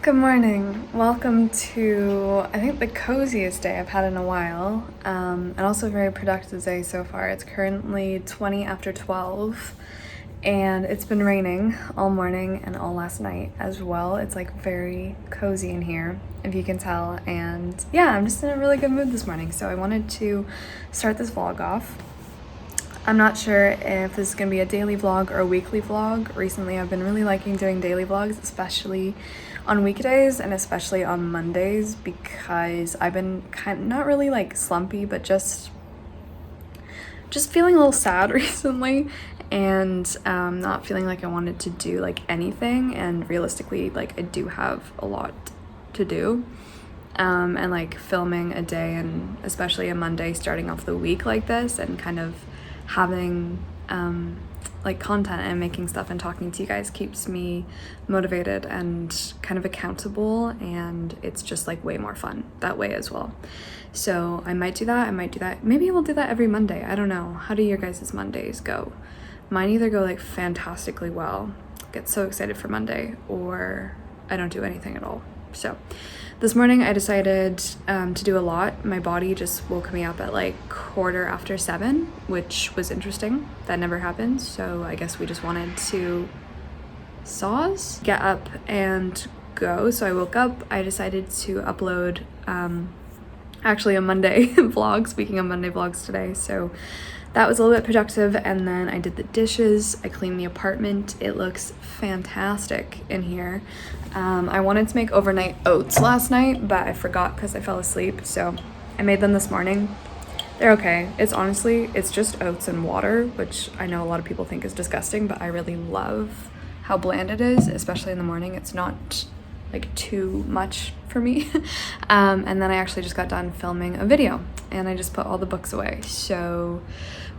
Good morning. Welcome to, I think, the coziest day I've had in a while, and also a very productive day so far. It's currently 20 after 12, and it's been raining all morning and all last night as well. It's like very cozy in here, if you can tell, and yeah, I'm just in a really good mood this morning, so I wanted to start this vlog off. I'm not sure if this is going to be a daily vlog or a weekly vlog. Recently, I've been really liking doing daily vlogs, especially on weekdays and especially on Mondays, because I've been not really like slumpy, but just feeling a little sad recently, and not feeling like I wanted to do like anything. And realistically, like I do have a lot to do. And like filming a day, and especially a Monday starting off the week like this, and kind of having like content and making stuff and talking to you guys keeps me motivated and kind of accountable, and it's just like way more fun that way as well. So I might do that. Maybe we'll do that every Monday. I don't know. How do your guys' Mondays go? Mine either go like fantastically well, get so excited for Monday, or I don't do anything at all. So this morning I decided to do a lot. My body just woke me up at like 7:15, which was interesting. That never happens. So I guess we just wanted to get up and go. So I woke up, I decided to upload actually a Monday vlog, speaking of Monday vlogs today. So that was a little bit productive, and then I did the dishes, I cleaned the apartment. It looks fantastic in here. I wanted to make overnight oats last night, but I forgot because I fell asleep, so I made them this morning. They're okay. It's just oats and water, which I know a lot of people think is disgusting, but I really love how bland it is, especially in the morning. It's not like too much for me. And then I actually just got done filming a video, and I just put all the books away. So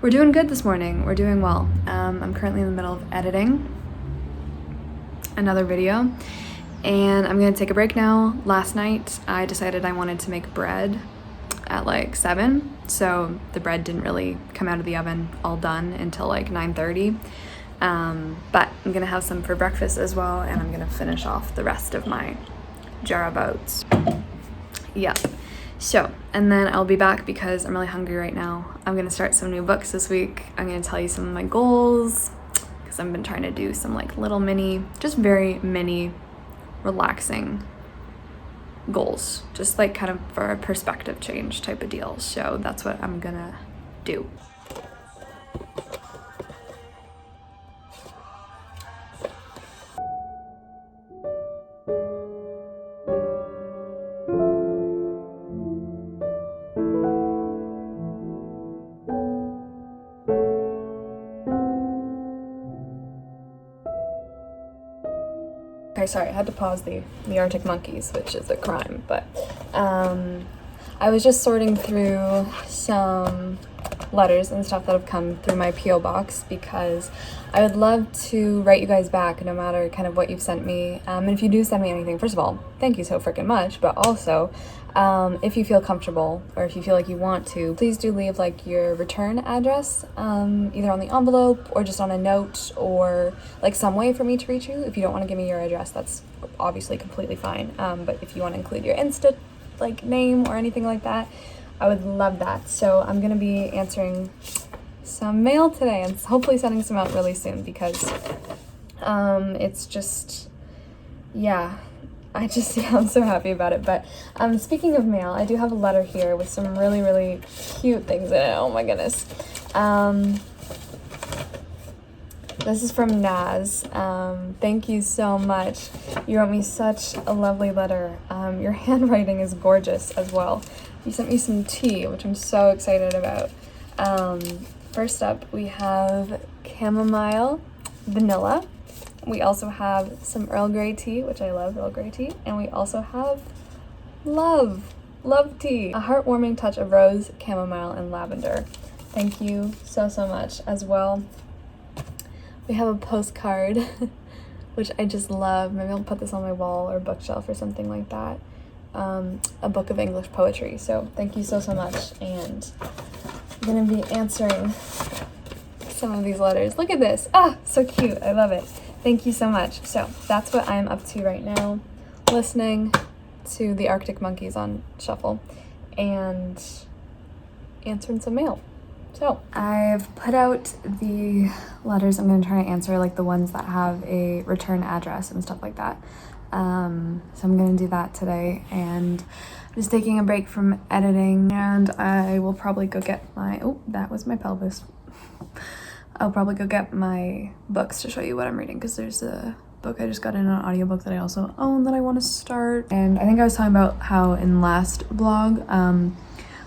we're doing good this morning. We're doing well. I'm currently in the middle of editing another video, and I'm gonna take a break now. Last night I decided I wanted to make bread at like 7, so the bread didn't really come out of the oven all done until like 9:30. But I'm gonna have some for breakfast as well, and I'm gonna finish off the rest of my jar of oats. Yep. So, and then I'll be back because I'm really hungry right now. I'm gonna start some new books this week. I'm gonna tell you some of my goals, because I've been trying to do some like little just very mini relaxing goals, just like kind of for a perspective change type of deal. So that's what I'm gonna do. Okay, sorry, I had to pause the Arctic Monkeys, which is a crime, but I was just sorting through some letters and stuff that have come through my P.O. box, because I would love to write you guys back no matter kind of what you've sent me. And if you do send me anything, first of all, thank you so freaking much, but also if you feel comfortable, or if you feel like you want to, please do leave like your return address, either on the envelope or just on a note, or like some way for me to reach you. If you don't want to give me your address, that's obviously completely fine. But if you want to include your Insta like name or anything like that, I would love that. So I'm gonna be answering some mail today and hopefully sending some out really soon, because it's just, yeah, I'm so happy about it. But speaking of mail, I do have a letter here with some really, really cute things in it. Oh my goodness. This is from Naz. Thank you so much. You wrote me such a lovely letter. Your handwriting is gorgeous as well. You sent me some tea, which I'm so excited about. First up, we have chamomile vanilla. We also have some Earl Grey tea, which I love Earl Grey tea. And we also have love tea. A heartwarming touch of rose, chamomile, and lavender. Thank you so, so much as well. We have a postcard, which I just love. Maybe I'll put this on my wall or bookshelf or something like that. A book of English poetry. So thank you so, so much. And I'm gonna be answering some of these letters. Look at this. Ah, so cute. I love it. Thank you so much. So that's what I'm up to right now. listening to the Arctic Monkeys on shuffle and answering some mail. So I've put out the letters. I'm going to try to answer like the ones that have a return address and stuff like that. So I'm going to do that today, and I'm just taking a break from editing, and I will probably go get my, oh, that was my pelvis. I'll probably go get my books to show you what I'm reading, because there's a book I just got in an audiobook that I also own that I want to start. And I think I was talking about how in last vlog,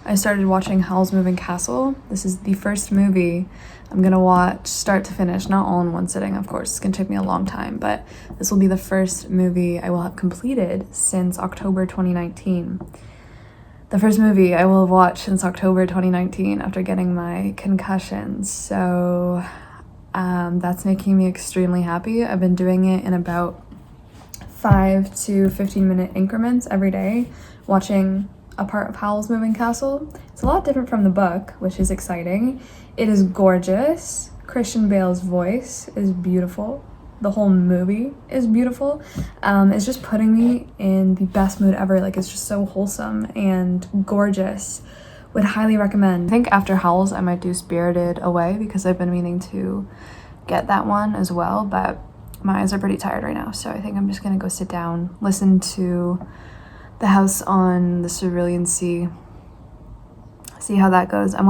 I started watching Howl's Moving Castle. This is the first movie I'm gonna watch start to finish, not all in one sitting, of course. It's gonna take me a long time, but this will be the first movie I will have completed since October 2019. The first movie I will have watched since October 2019 after getting my concussion. So that's making me extremely happy. I've been doing it in about 5 to 15 minute increments every day, watching a part of Howl's Moving Castle. It's a lot different from the book, which is exciting. It is gorgeous. Christian Bale's voice is beautiful. The whole movie is beautiful. It's just putting me in the best mood ever. Like, it's just so wholesome and gorgeous. Would highly recommend. I think after Howl's I might do Spirited Away, because I've been meaning to get that one as well, but my eyes are pretty tired right now, so I think I'm just gonna go sit down, listen to The House on the Cerulean Sea, see how that goes. I'm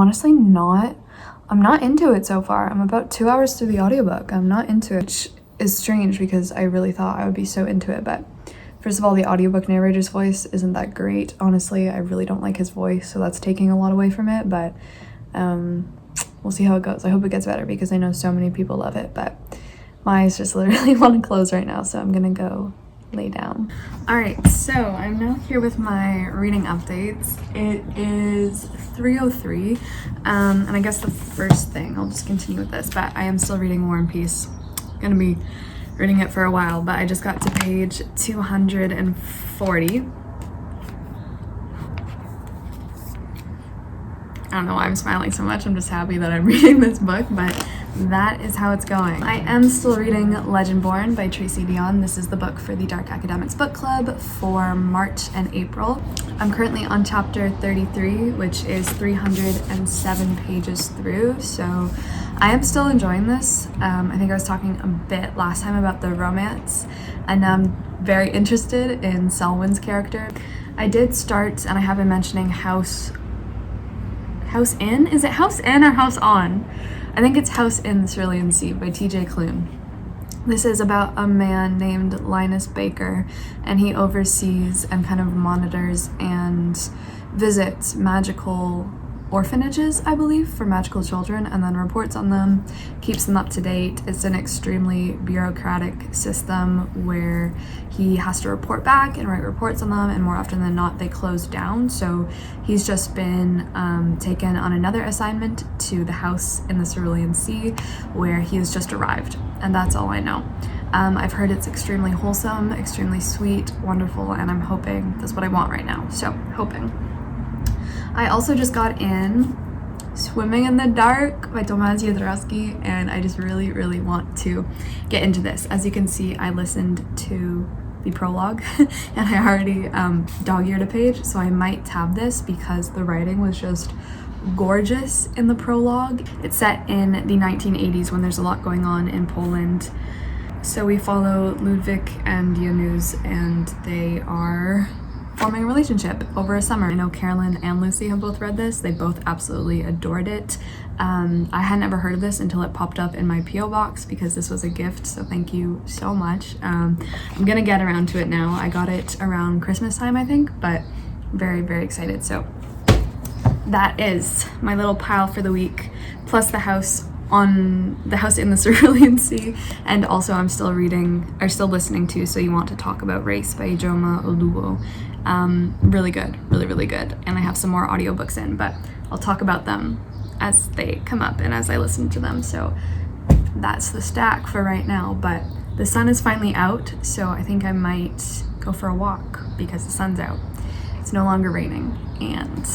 not into it so far. I'm about 2 hours through the audiobook. I'm not into it, which is strange because I really thought I would be so into it. But first of all, the audiobook narrator's voice isn't that great. Honestly, I really don't like his voice, so that's taking a lot away from it, but we'll see how it goes. I hope it gets better because I know so many people love it, but my eyes just literally want to close right now, so I'm gonna go lay down. All right, so I'm now here with my reading updates. It is 3:03, and I guess the first thing, I'll just continue with this, but I am still reading War and Peace. Gonna be reading it for a while, but I just got to page 240. I don't know why I'm smiling so much. I'm just happy that I'm reading this book, but that is how it's going. I am still reading Legendborn by Tracy Deonn. This is the book for the Dark Academics Book Club for March and April. I'm currently on chapter 33, which is 307 pages through, so I am still enjoying this. I think I was talking a bit last time about the romance, and I'm very interested in Selwyn's character. I did start, and I have been mentioning House In? Is it House In or House On? I think it's House in the Cerulean Sea by T.J. Klune. This is about a man named Linus Baker, and he oversees and kind of monitors and visits magical orphanages, I believe, for magical children, and then reports on them, keeps them up to date. It's an extremely bureaucratic system where he has to report back and write reports on them, and more often than not they close down. So he's just been taken on another assignment to the house in the Cerulean Sea, where he has just arrived, and that's all I know. I've heard it's extremely wholesome, extremely sweet, wonderful, and I'm hoping that's what I want right now, so hoping. I also just got in Swimming in the Dark by Tomasz Jodorowsky, and I just really, really want to get into this. As you can see, I listened to the prologue and I already dog-eared a page, so I might tab this because the writing was just gorgeous in the prologue. It's set in the 1980s when there's a lot going on in Poland. So we follow Ludwig and Janusz, and they are forming a relationship over a summer. I know Carolyn and Lucy have both read this. They both absolutely adored it. I had never heard of this until it popped up in my P.O. box because this was a gift, so thank you so much. I'm gonna get around to it now. I got it around Christmas time, I think, but very, very excited. So that is my little pile for the week, plus the house in the Cerulean Sea, and also I'm still listening to So You Want to Talk About Race by Ijoma Oluwo. Really good, really, really good. And I have some more audiobooks in, but I'll talk about them as they come up and as I listen to them. So that's the stack for right now, but the sun is finally out, so I think I might go for a walk because the sun's out. It's no longer raining, and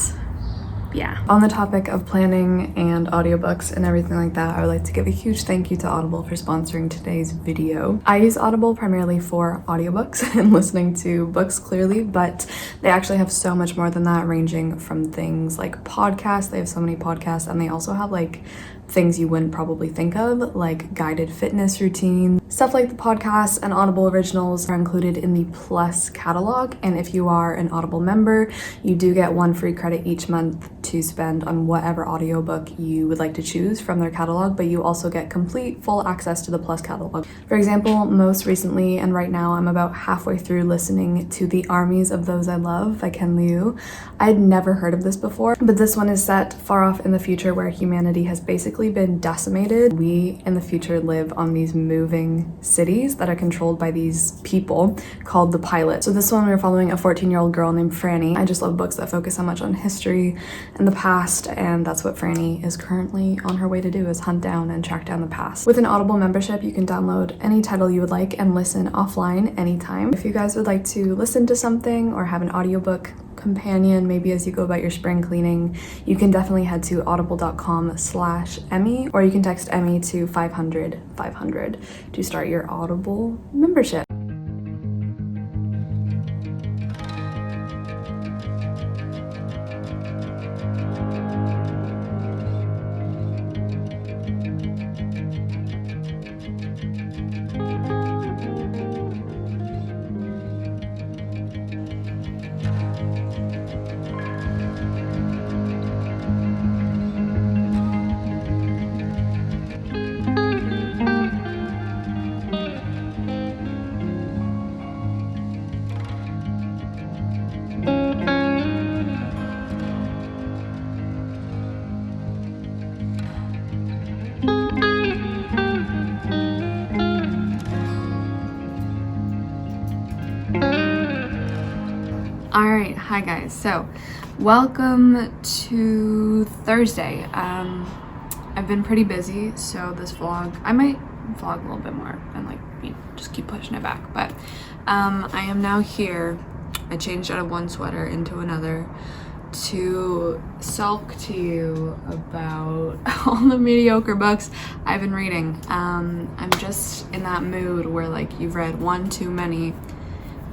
yeah. On the topic of planning and audiobooks and everything like that, I would like to give a huge thank you to Audible for sponsoring today's video. I use Audible primarily for audiobooks and listening to books clearly, but they actually have so much more than that, ranging from things like podcasts. They have so many podcasts, and they also have like things you wouldn't probably think of, like guided fitness routines. Stuff like the podcasts and Audible originals are included in the Plus catalog, and if you are an Audible member, you do get 1 free credit each month to spend on whatever audiobook you would like to choose from their catalog, but you also get complete full access to the Plus catalog. For example, most recently and right now I'm about halfway through listening to The Armies of Those I Love by Ken Liu. I had never heard of this before, but this one is set far off in the future where humanity has basically been decimated. We in the future live on these moving cities that are controlled by these people called the Pilot. So this one we're following a 14-year-old girl named Franny. I just love books that focus so much on history and the past, and that's what Franny is currently on her way to do, is hunt down and track down the past. With an Audible membership, you can download any title you would like and listen offline anytime. If you guys would like to listen to something or have an audiobook companion maybe as you go about your spring cleaning, you can definitely head to audible.com/Emmy, or you can text Emmy to 500 500 to start your Audible membership. Alright, hi guys. So, welcome to Thursday. I've been pretty busy, so this vlog, I might vlog a little bit more and like just keep pushing it back. But I am now here. I changed out of one sweater into another to sulk to you about all the mediocre books I've been reading. I'm just in that mood where like you've read one too many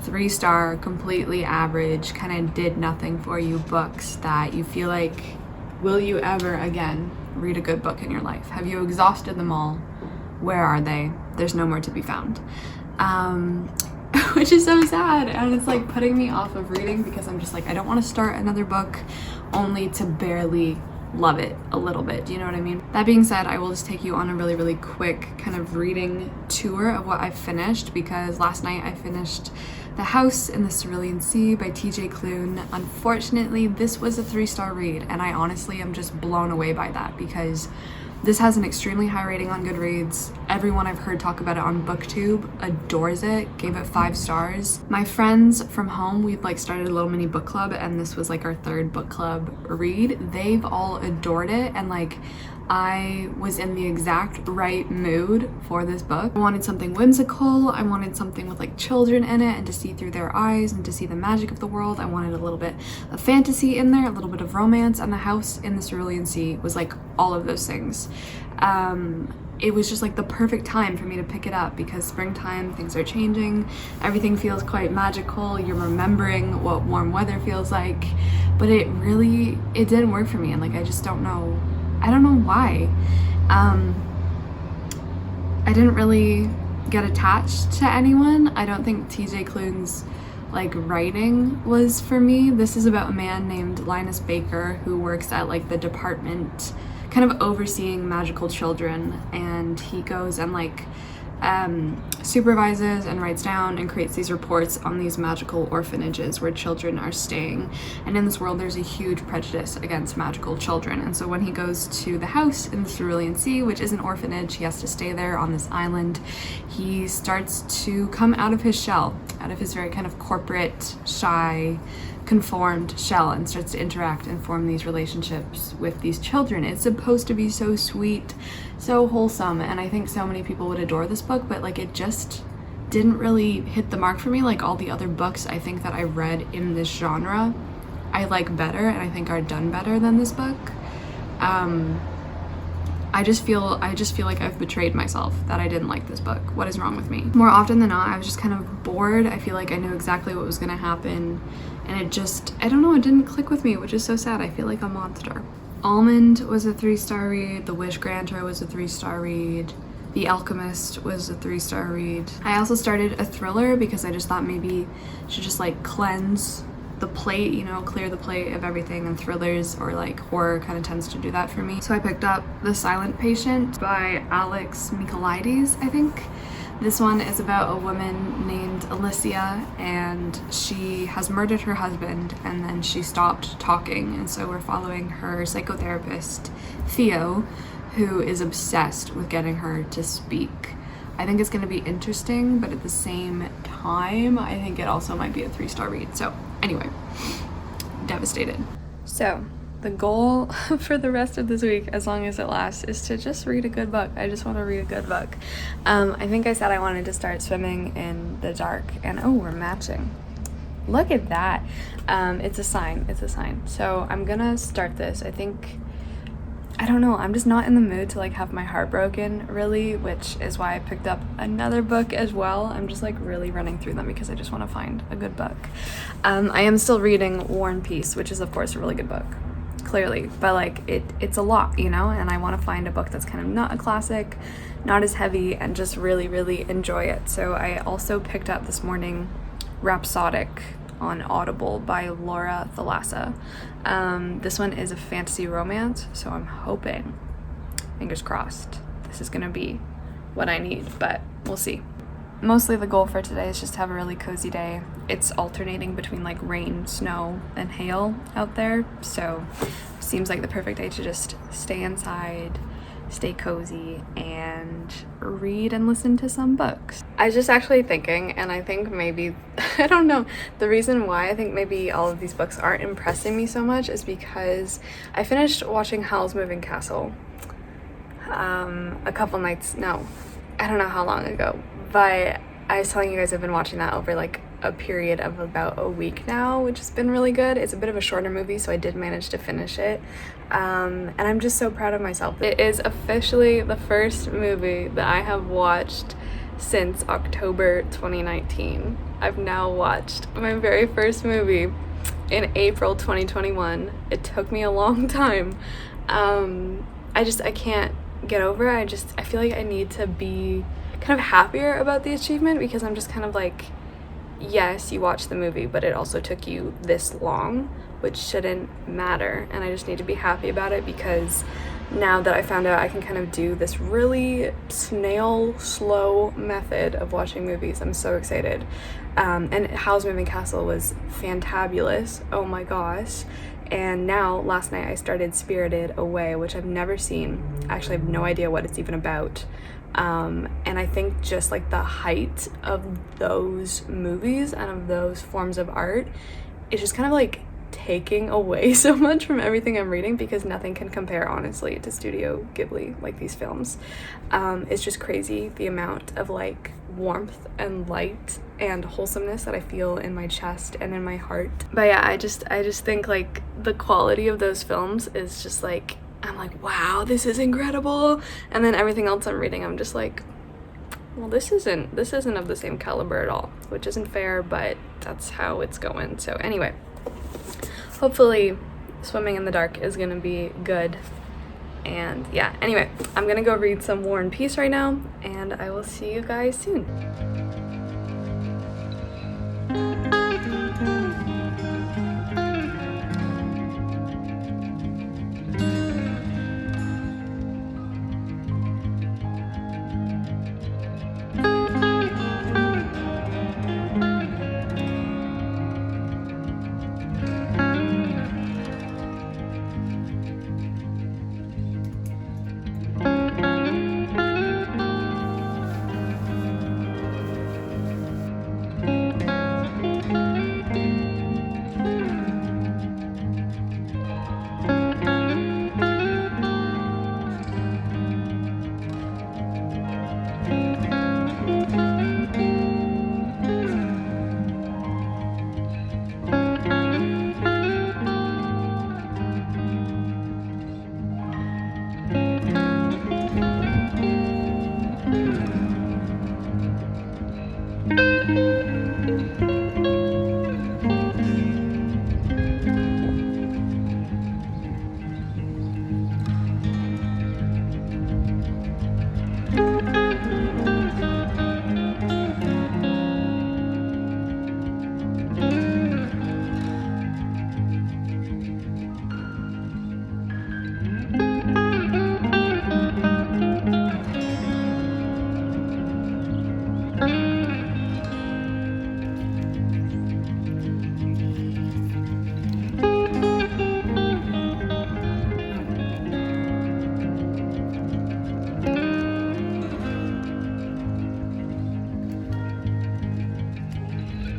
3-star, completely average, kind of did nothing for you books that you feel like, will you ever again read a good book in your life? Have you exhausted them all? Where are they? There's no more to be found. Which is so sad, and it's like putting me off of reading because I'm just like, I don't want to start another book only to barely love it a little bit. Do you know what I mean? That being said, I will just take you on a really, really quick kind of reading tour of what I've finished, because last night I finished The House in the Cerulean Sea by TJ Klune. Unfortunately, this was a 3-star read, and I honestly am just blown away by that because this has an extremely high rating on Goodreads. Everyone I've heard talk about it on BookTube adores it, gave it 5 stars. My friends from home, we've like started a little mini book club, and this was like our 3rd book club read. They've all adored it, and like I was in the exact right mood for this book. I wanted something whimsical. I wanted something with like children in it and to see through their eyes and to see the magic of the world. I wanted a little bit of fantasy in there, a little bit of romance, and The House in the Cerulean Sea was like all of those things. It was just like the perfect time for me to pick it up because springtime, things are changing, everything feels quite magical, you're remembering what warm weather feels like, but it didn't work for me, and like I don't know why. I didn't really get attached to anyone. I don't think TJ Klune's like writing was for me. This is about a man named Linus Baker who works at like the department kind of overseeing magical children, and he goes and like supervises and writes down and creates these reports on these magical orphanages where children are staying. And in this world there's a huge prejudice against magical children, and so when he goes to the house in the Cerulean Sea, which is an orphanage, he has to stay there on this island. He starts to come out of his shell, out of his very kind of corporate, shy, conformed shell, and starts to interact and form these relationships with these children. It's supposed to be so sweet, so wholesome, and I think so many people would adore this book, but like it just didn't really hit the mark for me like all the other books I think that I read in this genre I like better and I think are done better than this book. I just feel like I've betrayed myself that I didn't like this book. What is wrong with me? More often than not, I was just kind of bored. I feel like I knew exactly what was gonna happen, and it just, I don't know, it didn't click with me, which is so sad. I feel like a monster. Almond was a 3-star read. The Wish Granter was a 3-star read. The Alchemist was a 3-star read. I also started a thriller because I just thought maybe I should just like cleanse the plate, you know, clear the plate of everything, and thrillers or like horror kind of tends to do that for me. So I picked up The Silent Patient by Alex Michaelides, I think. This one is about a woman named Alicia, and she has murdered her husband and then she stopped talking, and so we're following her psychotherapist, Theo, who is obsessed with getting her to speak. I think it's going to be interesting, but at the same time, I think it also might be a 3-star read. So anyway, devastated. So the goal for the rest of this week, as long as it lasts, is to just read a good book. I just want to read a good book. I think I said I wanted to start Swimming in the Dark, and oh, we're matching. Look at that. It's a sign. It's a sign. So I'm gonna start this. I don't know, I'm just not in the mood to like have my heart broken, really, which is why I picked up another book as well. I'm just like really running through them because I just want to find a good book. I am still reading War and Peace, which is of course a really good book, clearly, but like it's a lot, you know, and I want to find a book that's kind of not a classic, not as heavy, and just really, really enjoy it. So I also picked up this morning Rhapsodic on Audible by Laura Thalassa. This one is a fantasy romance, so I'm hoping, fingers crossed, this is gonna be what I need, but we'll see. Mostly the goal for today is just to have a really cozy day. It's alternating between like rain, snow, and hail out there, so seems like the perfect day to just stay inside, stay cozy, and read and listen to some books. I was just actually thinking, and I think maybe, I don't know, the reason why I think maybe all of these books aren't impressing me so much is because I finished watching Howl's Moving Castle a couple nights, no, I don't know how long ago, but I was telling you guys I've been watching that over like a period of about a week now, which has been really good. It's a bit of a shorter movie, so I did manage to finish it, and I'm just so proud of myself. It is officially the first movie that I have watched since October 2019. I've now watched my very first movie in April 2021. It took me a long time. I can't get over it. I feel like I need to be kind of happier about the achievement, because I'm just kind of like, yes, you watched the movie, but it also took you this long, which shouldn't matter, and I just need to be happy about it, because now that I found out I can kind of do this really snail slow method of watching movies, I'm so excited. And Howl's Moving Castle was fantabulous, oh my gosh. And now, last night, I started Spirited Away, which I've never seen. Actually, I have no idea what it's even about. And I think just like the height of those movies and of those forms of art is just kind of like taking away so much from everything I'm reading, because nothing can compare, honestly, to Studio Ghibli, like these films. It's just crazy the amount of like warmth and light and wholesomeness that I feel in my chest and in my heart. But yeah, I just think like the quality of those films is just like, I'm like, wow, this is incredible. And then everything else I'm reading, I'm just like, well, this isn't of the same caliber at all, which isn't fair, but that's how it's going. So anyway, hopefully Swimming in the Dark is gonna be good. And yeah, anyway, I'm gonna go read some War and Peace right now, and I will see you guys soon.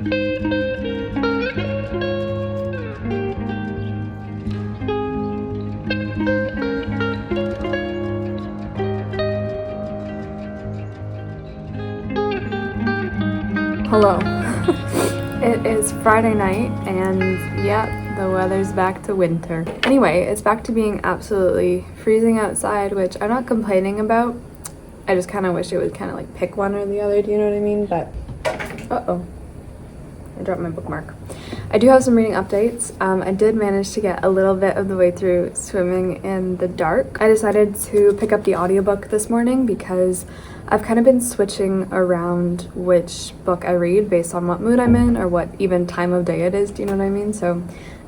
Hello. It is Friday night and yeah, the weather's back to winter. Anyway, it's back to being absolutely freezing outside, which I'm not complaining about. I just kind of wish it would kind of like pick one or the other, do you know what I mean? But, uh-oh, I dropped my bookmark. I do have some reading updates. I did manage to get a little bit of the way through Swimming in the Dark. I decided to pick up the audiobook this morning because I've kind of been switching around which book I read based on what mood I'm in or what even time of day it is, do you know what I mean? So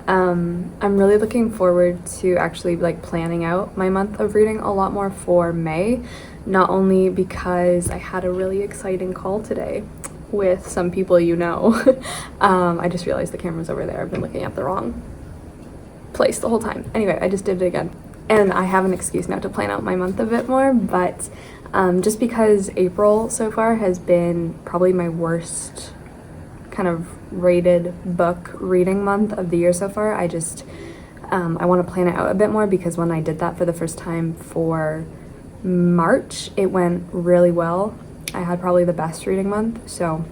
I'm really looking forward to actually like planning out my month of reading a lot more for May, not only because I had a really exciting call today with some people you know. I just realized the camera's over there. I've been looking at the wrong place the whole time. Anyway, I just did it again. And I have an excuse now to plan out my month a bit more, but just because April so far has been probably my worst kind of rated book reading month of the year so far, I just, I want to plan it out a bit more because when I did that for the first time for March, it went really well. I had probably the best reading month, so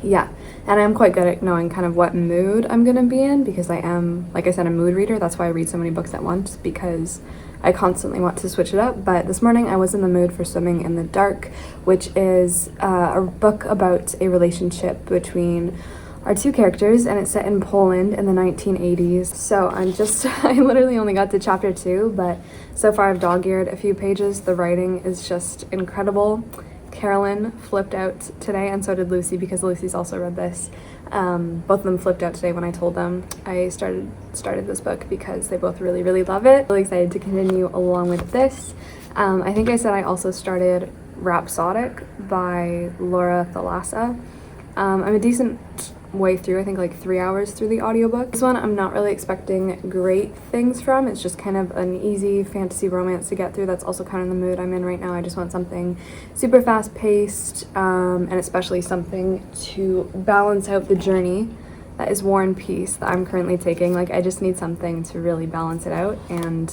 yeah. And I'm quite good at knowing kind of what mood I'm gonna be in because I am, like I said, a mood reader. That's why I read so many books at once, because I constantly want to switch it up. But this morning I was in the mood for Swimming in the Dark, which is a book about a relationship between our two characters, and it's set in Poland in the 1980s. So I literally only got to chapter 2, but so far I've dog-eared a few pages. The writing is just incredible. Carolyn flipped out today, and so did Lucy, because Lucy's also read this. Both of them flipped out today when I told them I started this book because they both really, really love it. Really excited to continue along with this. I think I said I also started Rhapsodic by Laura Thalassa. I'm a decent way through, I think like 3 hours through the audiobook. This one I'm not really expecting great things from. It's just kind of an easy fantasy romance to get through. That's also kind of the mood I'm in right now. I just want something super fast paced, and especially something to balance out the journey that is War and Peace that I'm currently taking. Like, I just need something to really balance it out, and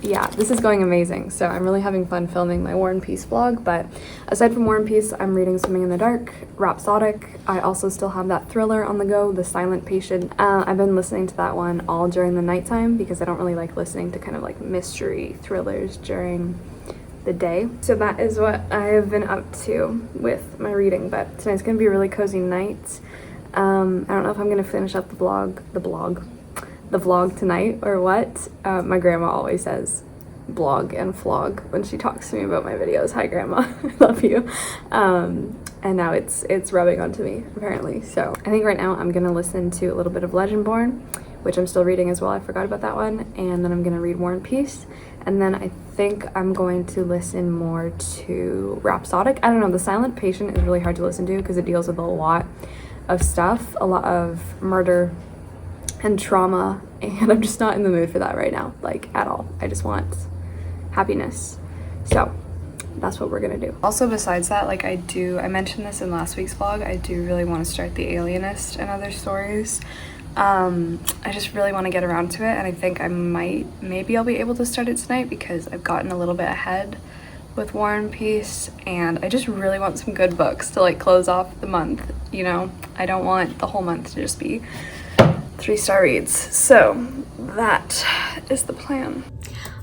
yeah, this is going amazing. So I'm really having fun filming my War and Peace vlog. But aside from War and Peace, I'm reading Swimming in the Dark, Rhapsodic. I also still have that thriller on the go, The Silent Patient. I've been listening to that one all during the nighttime because I don't really like listening to kind of like mystery thrillers during the day. So that is what I have been up to with my reading. But tonight's gonna be a really cozy night. I don't know if I'm gonna finish up the vlog tonight or what. My grandma always says blog and flog when she talks to me about my videos. Hi grandma, I love you. And now it's rubbing onto me apparently. So I think right now I'm gonna listen to a little bit of Legendborn, which I'm still reading as well. I forgot about that one. And then I'm gonna read War and Peace. And then I think I'm going to listen more to Rhapsodic. I don't know, The Silent Patient is really hard to listen to because it deals with a lot of stuff, a lot of murder and trauma, and I'm just not in the mood for that right now, like at all. I just want happiness. So that's what we're gonna do. Also, besides that, like I mentioned this in last week's vlog, I do really want to start The Alienist and Other Stories. I just really want to get around to it, and I think maybe I'll be able to start it tonight because I've gotten a little bit ahead with War and Peace, and I just really want some good books to like close off the month, you know? I don't want the whole month to just be 3-star reads. So that is the plan.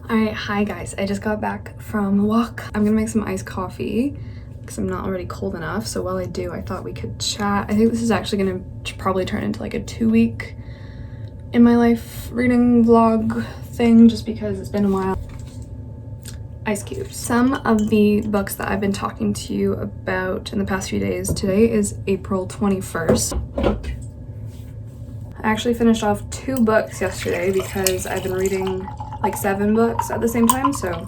Alright, hi guys. I just got back from a walk. I'm gonna make some iced coffee because I'm not already cold enough. So while I do, I thought we could chat. I think this is actually gonna probably turn into like a 2-week in my life reading vlog thing just because it's been a while. Ice cubes. Some of the books that I've been talking to you about in the past few days. Today is April 21st. I actually finished off 2 books yesterday because I've been reading like 7 books at the same time, so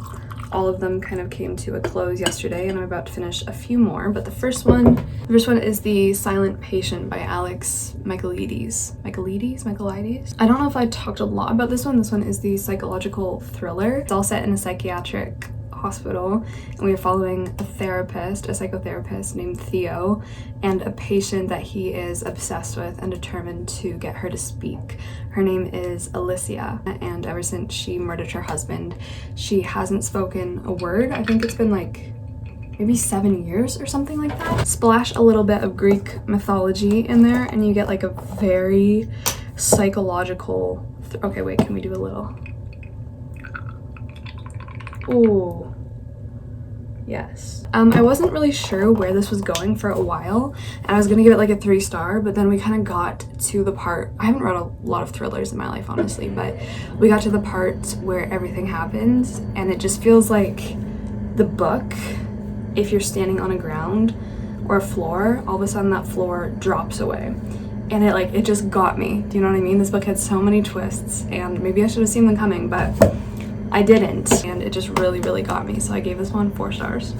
all of them kind of came to a close yesterday, and I'm about to finish a few more. But the first one is The Silent Patient by Alex Michaelides. I don't know if I talked a lot about this one. This one is the psychological thriller. It's all set in a psychiatric hospital, and we are following a psychotherapist named Theo, and a patient that he is obsessed with and determined to get her to speak. Her name is Alicia, and ever since she murdered her husband, she hasn't spoken a word. I think it's been like maybe 7 years or something like that. Splash a little bit of Greek mythology in there, and you get like a very psychological okay, wait, can we do a little? Ooh, yes. I wasn't really sure where this was going for a while, and I was gonna give it like a 3-star, but then we kind of got to the part, I haven't read a lot of thrillers in my life, honestly, but we got to the part where everything happens, and it just feels like the book, if you're standing on a ground or a floor, all of a sudden that floor drops away. And it just got me. Do you know what I mean? This book had so many twists, and maybe I should have seen them coming, but I didn't. And it just really, really got me. So I gave this one 4 stars.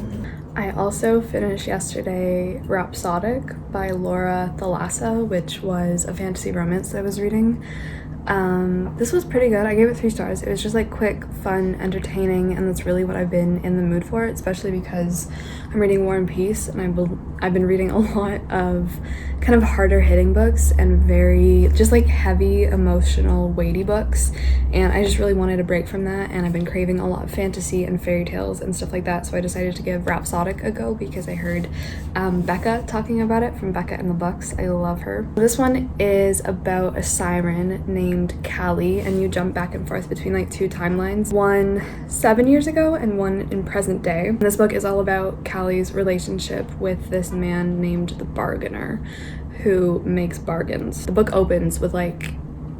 I also finished yesterday Rhapsodic by Laura Thalassa, which was a fantasy romance that I was reading. This was pretty good. I gave it 3 stars. It was just like quick, fun, entertaining, and that's really what I've been in the mood for, especially because I'm reading War and Peace, and I've been reading a lot of kind of harder hitting books and very just like heavy, emotional, weighty books, and I just really wanted a break from that, and I've been craving a lot of fantasy and fairy tales and stuff like that, so I decided to give Rhapsodic a go because I heard Becca talking about it from Becca in the Books. I love her. This one is about a siren named Callie, and you jump back and forth between like 2 timelines, one 7 years ago and one in present day. And this book is all about Callie's relationship with this man named the Bargainer, who makes bargains. The book opens with like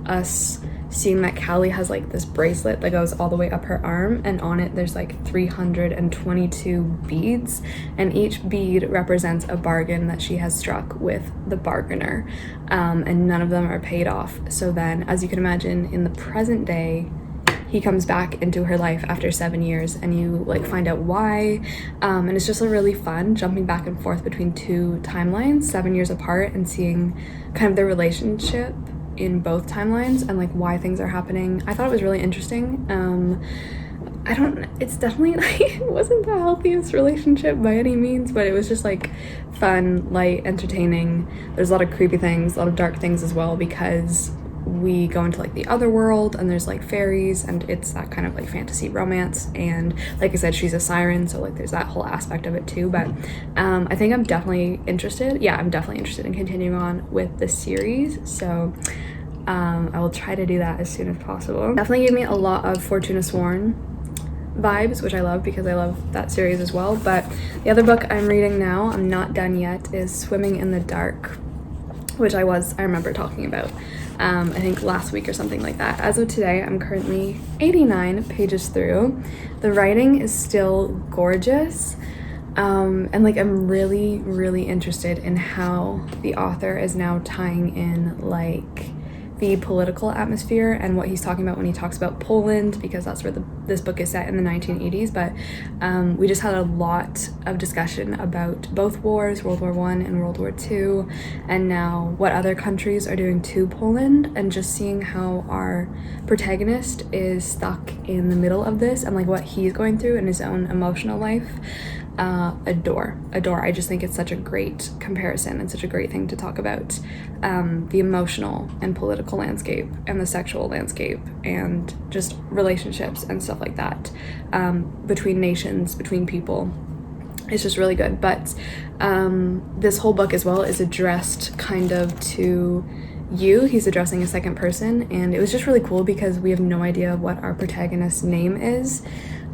us seeing that Callie has like this bracelet that goes all the way up her arm, and on it there's like 322 beads, and each bead represents a bargain that she has struck with the bargainer, and none of them are paid off. So then, as you can imagine, in the present day, he comes back into her life after 7 years, and you like find out why, and it's just a really fun jumping back and forth between 2 timelines 7 years apart, and seeing kind of their relationship in both timelines and like why things are happening. I thought it was really interesting. It's definitely like, it wasn't the healthiest relationship by any means, but it was just like fun, light, entertaining. There's a lot of creepy things, a lot of dark things as well, because we go into like the other world, and there's like fairies, and it's that kind of like fantasy romance, and like I said, she's a siren, so like there's that whole aspect of it too. But I think I'm definitely interested in continuing on with the series, so I will try to do that as soon as possible. Definitely gave me a lot of Fortuna Sworn vibes, which I love because I love that series as well. But the other book I'm reading now, I'm not done yet, is Swimming in the Dark, which I remember talking about I think last week or something like that. As of today, I'm currently 89 pages through. The writing is still gorgeous, and like I'm really, really interested in how the author is now tying in like the political atmosphere and what he's talking about when he talks about Poland, because that's where this book is set in the 1980s. But we just had a lot of discussion about both wars, World War I and World War II, and now what other countries are doing to Poland, and just seeing how our protagonist is stuck in the middle of this and like what he's going through in his own emotional life. Adore. I just think it's such a great comparison and such a great thing to talk about, the emotional and political landscape and the sexual landscape and just relationships and stuff like that, between nations, between people. It's just really good. But this whole book as well is addressed kind of to you. He's addressing a second person, and it was just really cool because we have no idea what our protagonist's name is.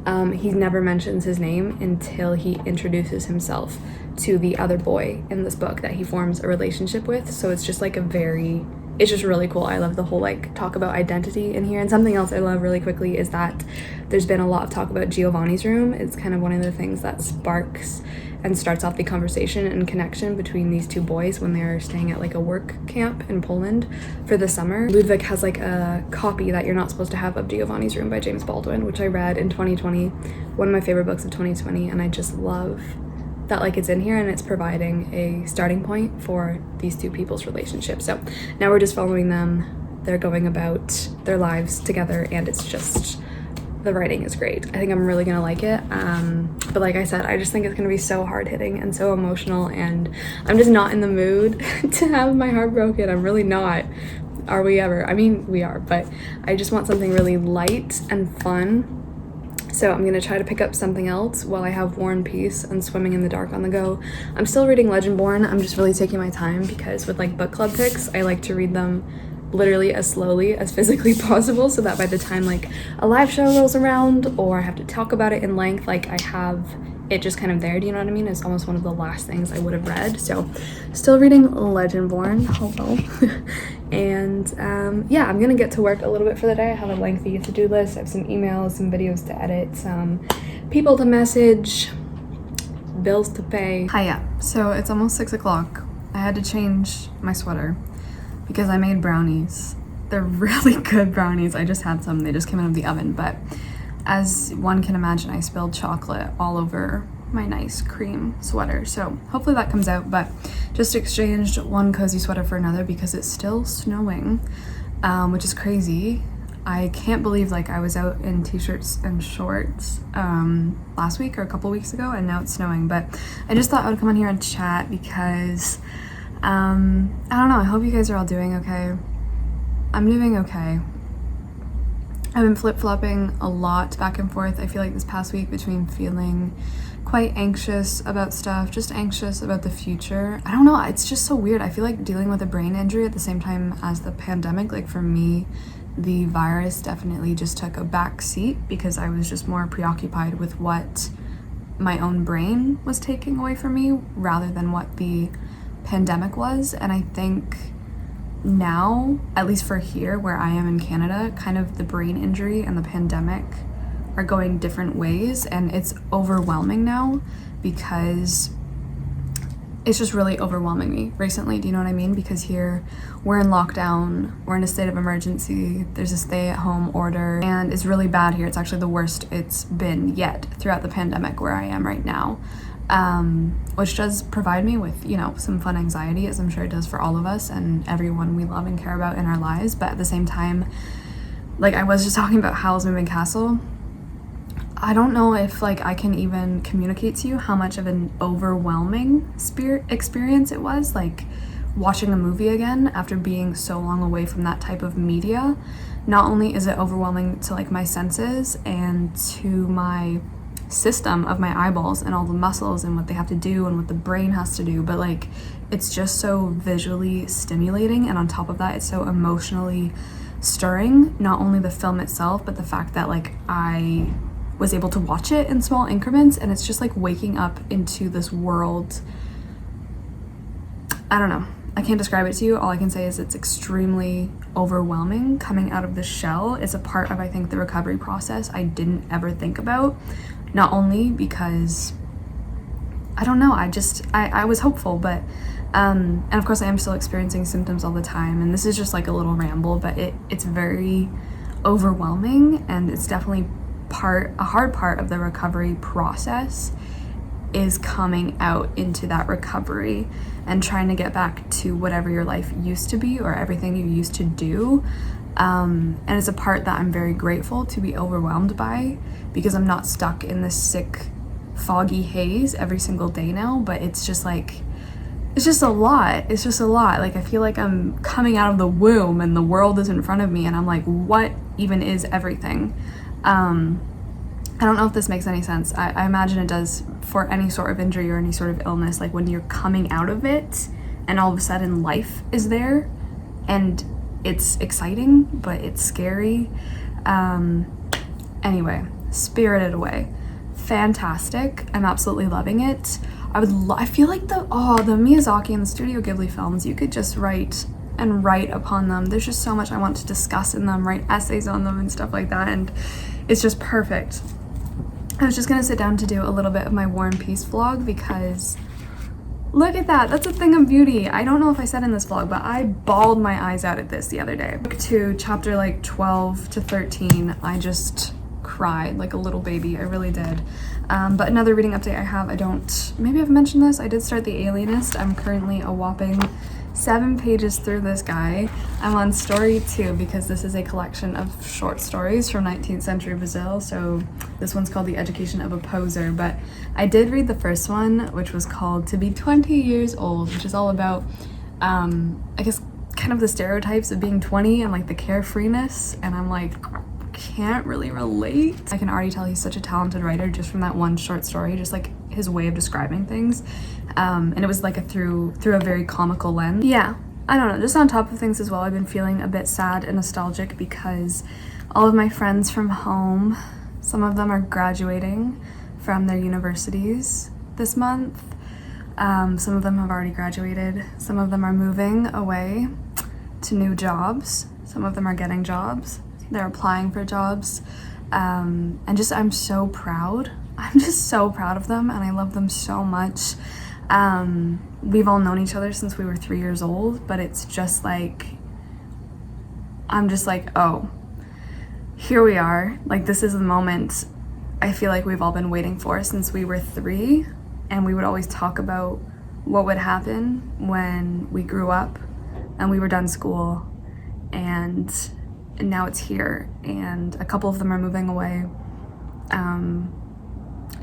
He never mentions his name until he introduces himself to the other boy in this book that he forms a relationship with. So it's just like it's just really cool. I love the whole like talk about identity in here. And something else I love really quickly is that there's been a lot of talk about Giovanni's room. It's kind of one of the things that sparks and starts off the conversation and connection between these 2 boys when they're staying at like a work camp in Poland for the summer. Ludwig has like a copy that you're not supposed to have of Giovanni's Room by James Baldwin, which I read in 2020, one of my favorite books of 2020, and I just love that like it's in here and it's providing a starting point for these 2 people's relationship. So now we're just following them. They're going about their lives together, and it's just the writing is great. I think I'm really gonna like it. But like I said, I just think it's gonna be so hard hitting and so emotional, and I'm just not in the mood to have my heart broken. I'm really not. Are we ever? I mean, we are, but I just want something really light and fun. So I'm gonna try to pick up something else while I have War and Peace and Swimming in the Dark on the go. I'm still reading Legendborn. I'm just really taking my time because with like book club picks, I like to read them literally as slowly as physically possible, so that by the time like a live show rolls around or I have to talk about it in length, like I have it just kind of there. Do you know what I mean? It's almost one of the last things I would have read. So still reading Legendborn. Hello. And yeah, I'm gonna get to work a little bit for the day. I have a lengthy to-do list. I have some emails, some videos to edit, some people to message, bills to pay. Hiya. So it's almost 6 o'clock. I had to change my sweater because I made brownies. They're really good brownies. I just had some. They just came out of the oven, but as one can imagine, I spilled chocolate all over my nice cream sweater. So hopefully that comes out, but just exchanged one cozy sweater for another because it's still snowing, which is crazy. I can't believe like I was out in t-shirts and shorts last week or a couple weeks ago, and now it's snowing. But I just thought I would come on here and chat because I don't know, I hope you guys are all doing okay. I'm doing okay. I've been flip-flopping a lot back and forth. I feel like this past week between feeling quite anxious about stuff, just anxious about the future. I don't know, it's just so weird. I feel like dealing with a brain injury at the same time as the pandemic. Like for me, the virus definitely just took a back seat because I was just more preoccupied with what my own brain was taking away from me rather than what the pandemic was. And I think now, at least for here where I am in Canada, kind of the brain injury and the pandemic are going different ways, and it's overwhelming now because it's just really overwhelming me recently. Do you know what I mean? Because here we're in lockdown, we're in a state of emergency, there's a stay-at-home order, and it's really bad here. It's actually the worst it's been yet throughout the pandemic where I am right now. Which does provide me with, you know, some fun anxiety, as I'm sure it does for all of us and everyone we love and care about in our lives. But at the same time, like I was just talking about Howl's Moving Castle, I don't know if like I can even communicate to you how much of an overwhelming experience it was, like watching a movie again after being so long away from that type of media. Not only is it overwhelming to like my senses and to my system of my eyeballs and all the muscles and what they have to do and what the brain has to do, but like it's just so visually stimulating, and on top of that it's so emotionally stirring. Not only the film itself, but the fact that like I was able to watch it in small increments, and it's just like waking up into this world. I don't know, I can't describe it to you. All I can say is it's extremely overwhelming coming out of the shell. It's a part of, I think, the recovery process I didn't ever think about. Not only because, I don't know, I was hopeful, but, and of course I am still experiencing symptoms all the time, and this is just like a little ramble, but it's very overwhelming, and it's definitely a hard part of the recovery process is coming out into that recovery and trying to get back to whatever your life used to be or everything you used to do. And it's a part that I'm very grateful to be overwhelmed by, because I'm not stuck in this sick, foggy haze every single day now. But it's just like, it's just a lot. It's just a lot. Like I feel like I'm coming out of the womb and the world is in front of me, and I'm like, what even is everything? I don't know if this makes any sense. I imagine it does for any sort of injury or any sort of illness. Like when you're coming out of it and all of a sudden life is there and it's exciting, but it's scary. Anyway, Spirited Away. Fantastic. I'm absolutely loving it. I feel like the Miyazaki and the Studio Ghibli films, you could just write upon them. There's just so much I want to discuss in them, write essays on them and stuff like that, and it's just perfect. I was just gonna sit down to do a little bit of my War and Peace vlog because look at that, that's a thing of beauty. I don't know if I said in this vlog, but I bawled my eyes out at this the other day. To chapter like 12 to 13, I just cried like a little baby, I really did. But another reading update I have, maybe I've mentioned this, I did start The Alienist. I'm currently a whopping 7 pages through this guy. I'm on story 2 because this is a collection of short stories from 19th century Brazil. So this one's called The Education of a Poser, but I did read the first one, which was called To Be 20 Years Old, which is all about, I guess, kind of the stereotypes of being 20 and like the carefreeness. And I'm like, can't really relate. I can already tell he's such a talented writer just from that one short story, just like his way of describing things. And it was like through a very comical lens. Yeah, I don't know, just on top of things as well, I've been feeling a bit sad and nostalgic because all of my friends from home, some of them are graduating from their universities this month. Some of them have already graduated. Some of them are moving away to new jobs. Some of them are getting jobs. They're applying for jobs. And just, I'm so proud. I'm just so proud of them and I love them so much. We've all known each other since we were 3 years old, but it's just like, I'm just like, oh, here we are. Like, this is the moment I feel like we've all been waiting for since we were 3, and we would always talk about what would happen when we grew up and we were done school, and now it's here, and a couple of them are moving away.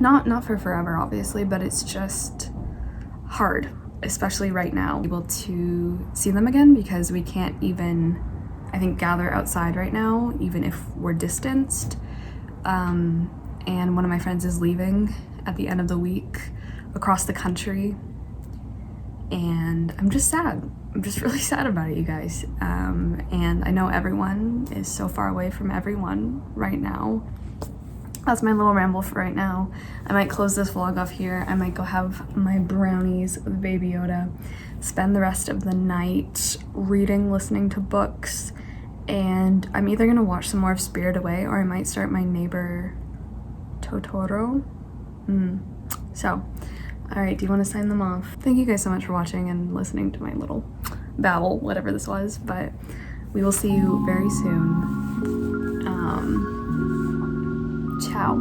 Not for forever, obviously, but it's just hard, especially right now, able to see them again because we can't even, I think, gather outside right now, even if we're distanced. And one of my friends is leaving at the end of the week across the country, and I'm just sad. I'm just really sad about it, you guys. And I know everyone is so far away from everyone right now. That's my little ramble for right now. I might close this vlog off here. I might go have my brownies with Baby Yoda, spend the rest of the night reading, listening to books, and I'm either gonna watch some more of Spirited Away or I might start My Neighbor Totoro. So, alright, do you want to sign them off? Thank you guys so much for watching and listening to my little babble, whatever this was, but we will see you very soon. Ciao.